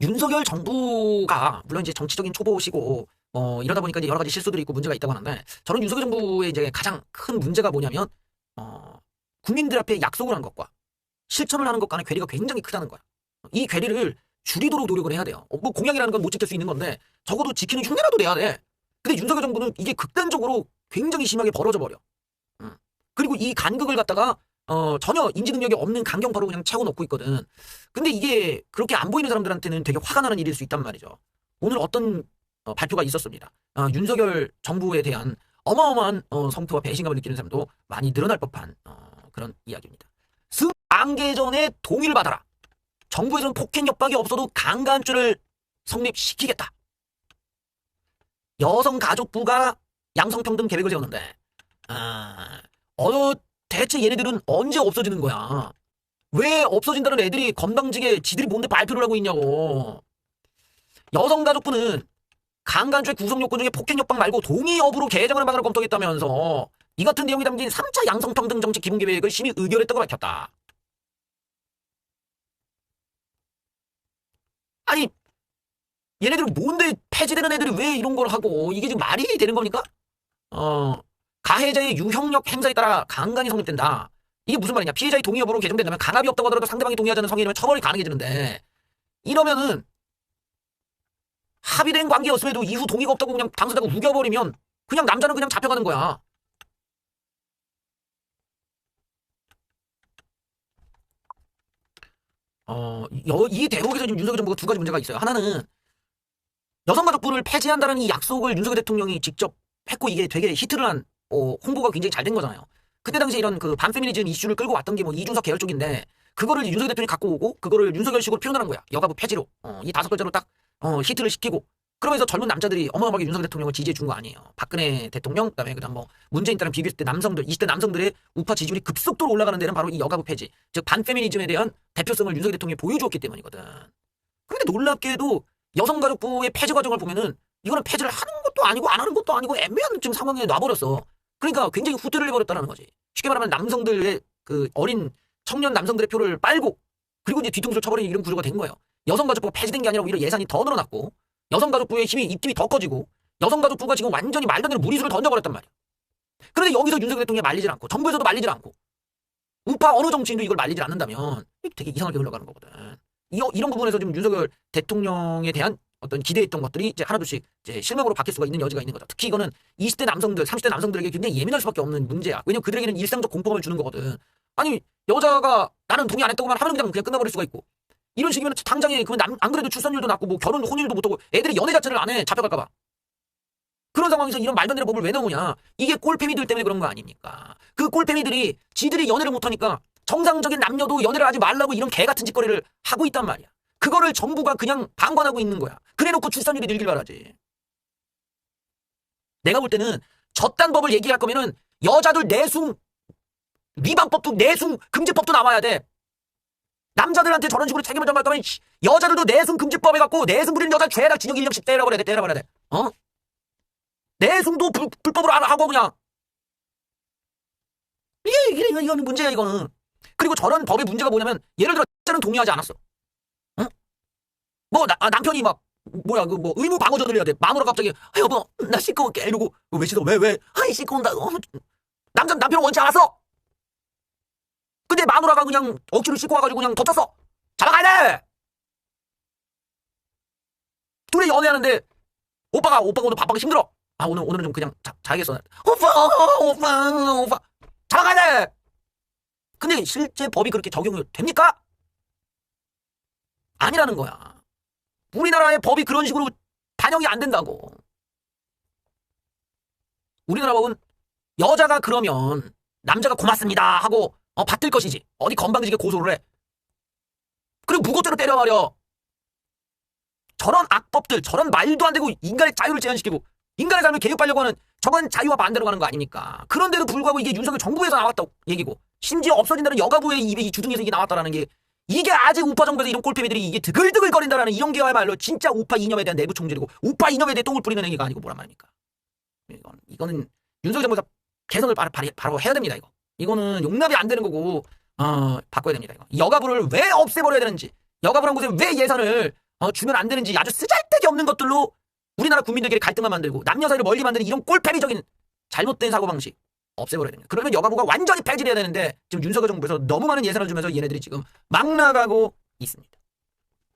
윤석열 정부가 물론 이제 정치적인 초보시고 이러다 보니까 이제 여러 가지 실수들이 있고 문제가 있다고 하는데 저는 윤석열 정부의 이제 가장 큰 문제가 뭐냐면 국민들 앞에 약속을 한 것과 실천을 하는 것 간의 괴리가 굉장히 크다는 거야. 이 괴리를 줄이도록 노력을 해야 돼요. 뭐 공약이라는 건 못 지킬 수 있는 건데 적어도 지키는 흉내라도 내야 돼. 근데 윤석열 정부는 이게 극단적으로 굉장히 심하게 벌어져 버려. 그리고 이 간극을 갖다가 전혀 인지 능력이 없는 강경파로 그냥 채워놓고 있거든. 근데 이게 그렇게 안 보이는 사람들한테는 되게 화가 나는 일일 수 있단 말이죠. 오늘 어떤 발표가 있었습니다. 윤석열 정부에 대한 어마어마한 성토와 배신감을 느끼는 사람도 많이 늘어날 법한 그런 이야기입니다. 승만개 전에 동의를 받아라. 정부에서는 폭행 협박이 없어도 강간죄를 성립시키겠다. 여성가족부가 양성평등 계획을 세웠는데 대체 얘네들은 언제 없어지는 거야? 왜 없어진다는 애들이 건방지게 지들이 뭔데 발표를 하고 있냐고. 여성가족부는 강간죄 구성 요건 중에 폭행 협박 말고 동의 여부로 개정하는 방안을 검토했다면서 이 같은 내용이 담긴 3차 양성평등 정책 기본계획을 심의 의결했다고 밝혔다. 아니 얘네들은 뭔데 폐지되는 애들이 왜 이런 걸 하고 이게 지금 말이 되는 겁니까? 가해자의 유형력 행사에 따라 강간이 성립된다. 이게 무슨 말이냐? 피해자의 동의 여부로 개정된다면 강압이 없다고 하더라도 상대방이 동의하지 않는 성인이면 처벌이 가능해지는데 이러면은 합의된 관계였음에도 이후 동의가 없다고 그냥 당사자가 우겨버리면 그냥 남자는 그냥 잡혀가는 거야. 이 대목에서 지금 윤석열 정부가 두 가지 문제가 있어요. 하나는 여성가족부를 폐지한다는 이 약속을 윤석열 대통령이 직접 했고 이게 되게 히트를 한 홍보가 굉장히 잘 된 거잖아요. 그때 당시에 이런 그 반페미니즘 이슈를 끌고 왔던 게 뭐 이준석 계열 쪽인데 그거를 윤석열 대통령이 갖고 오고 그거를 윤석열식으로 표현하는 거야. 여가부 폐지로 이 5글자로 딱 히트를 시키고 그러면서 젊은 남자들이 어마어마하게 윤석열 대통령을 지지해 준 거 아니에요. 박근혜 대통령 그다음에 그다음 뭐 문재인 때랑 비교했을 때 남성들 20대 남성들의 우파 지지율이 급속도로 올라가는 데는 바로 이 여가부 폐지 즉 반페미니즘에 대한 대표성을 윤석열 대통령이 보여주었기 때문이거든. 그런데 놀랍게도 여성가족부의 폐지 과정을 보면은 이거는 폐지를 하는 것도 아니고 안 하는 것도 아니고 애매한 지금 상황에 놔버렸어. 그러니까 굉장히 후퇴를 해버렸다는 거지. 쉽게 말하면 남성들의 그 어린 청년 남성들의 표를 빨고 그리고 이제 뒤통수를 쳐버리는 이런 구조가 된 거예요. 여성가족부가 폐지된 게 아니라 오히려 예산이 더 늘어났고 여성가족부의 힘이 입김이 더 커지고 여성가족부가 지금 완전히 말도 안 되는 무리수를 던져버렸단 말이야. 그런데 여기서 윤석열 대통령이 말리질 않고 정부에서도 말리질 않고 우파 어느 정치인도 이걸 말리질 않는다면 되게 이상하게 흘러가는 거거든. 이런 부분에서 지금 윤석열 대통령에 대한 어떤 기대했던 것들이 이제 하나둘씩 이제 실망으로 바뀔 수가 있는 여지가 있는 거죠. 특히 이거는 20대 남성들, 30대 남성들에게 굉장히 예민할 수밖에 없는 문제야. 왜냐면 그들에게는 일상적 공포감을 주는 거거든. 아니 여자가 나는 동의 안 했다고만 하면 그냥 끝나버릴 수가 있고 이런 식이면 당장에 안 그래도 출산율도 낮고 뭐 결혼 혼인율도 못하고 애들이 연애 자체를 안 해 잡혀갈까봐. 그런 상황에서 이런 말도 안 되는 법을 왜 넣으냐. 이게 꼴패미들 때문에 그런 거 아닙니까. 그 꼴패미들이 지들이 연애를 못하니까 정상적인 남녀도 연애를 하지 말라고 이런 개같은 짓거리를 하고 있단 말이야. 그거를 정부가 그냥 방관하고 있는 거야. 그래놓고 출산율이 늘길 바라지. 내가 볼 때는 저딴 법을 얘기할 거면은 여자들 내숭 위반법도 내숭 금지법도 나와야 돼. 남자들한테 저런 식으로 책임을 전갈 거면 여자들도 내숭 금지법 해갖고 내숭 부리는 여자 죄다 징역 1년씩 때려버려야 돼. 때려버려야 돼. 내숭도 불법으로 하고 그냥 이거는 문제야 이거는. 그리고 저런 법의 문제가 뭐냐면 예를 들어 여자는 동의하지 않았어. 뭐 남편이 막 뭐야 그 뭐 의무 방어전을 해야 돼. 마누라 갑자기 여보 나 씻고 올게 이러고 왜 씻어 왜 아이 씻고 온다고. 남편은 원치 않았어. 근데 마누라가 그냥 억지로 씻고 와가지고 그냥 덮쳤어. 잡아가야 돼. 둘이 연애하는데 오빠가 오늘 바빠서 힘들어. 오늘은 좀 그냥 자야겠어. 오빠 잡아가야 돼. 근데 실제 법이 그렇게 적용이 됩니까? 아니라는 거야. 우리나라의 법이 그런 식으로 반영이 안 된다고. 우리나라 법은 여자가 그러면 남자가 고맙습니다 하고 받들 것이지. 어디 건방지게 고소를 해. 그리고 무고죄로 때려버려. 저런 악법들, 저런 말도 안 되고 인간의 자유를 제한시키고 인간의 삶을 개혁하려고 하는 저건 자유와 반대로 가는 거 아닙니까? 그런데도 불구하고 이게 윤석열 정부에서 나왔다고 얘기고 심지어 없어진다는 여가부의 입에 이 주둥이에서 이게 나왔다라는 게 이게 아직 우파 정부에서 이런 꼴패미들이 이게 드글드글거린다라는 이런 게야말로 진짜 우파 이념에 대한 내부 총질이고 우파 이념에 대해 똥을 뿌리는 행위가 아니고 뭐란 말입니까? 이거는 윤석열 정부에서 개선을 바로 해야 됩니다. 이거는 용납이 안 되는 거고 바꿔야 됩니다. 이거. 여가부를 왜 없애버려야 되는지 여가부란 곳에 왜 예산을 주면 안 되는지 아주 쓰잘데기 없는 것들로 우리나라 국민들끼리 갈등만 만들고 남녀 사이를 멀리 만드는 이런 꼴패미적인 잘못된 사고방식 없애버려야 됩니다. 그러면 여가부가 완전히 폐지해야 되는데 지금 윤석열 정부에서 너무 많은 예산을 주면서 얘네들이 지금 막 나가고 있습니다.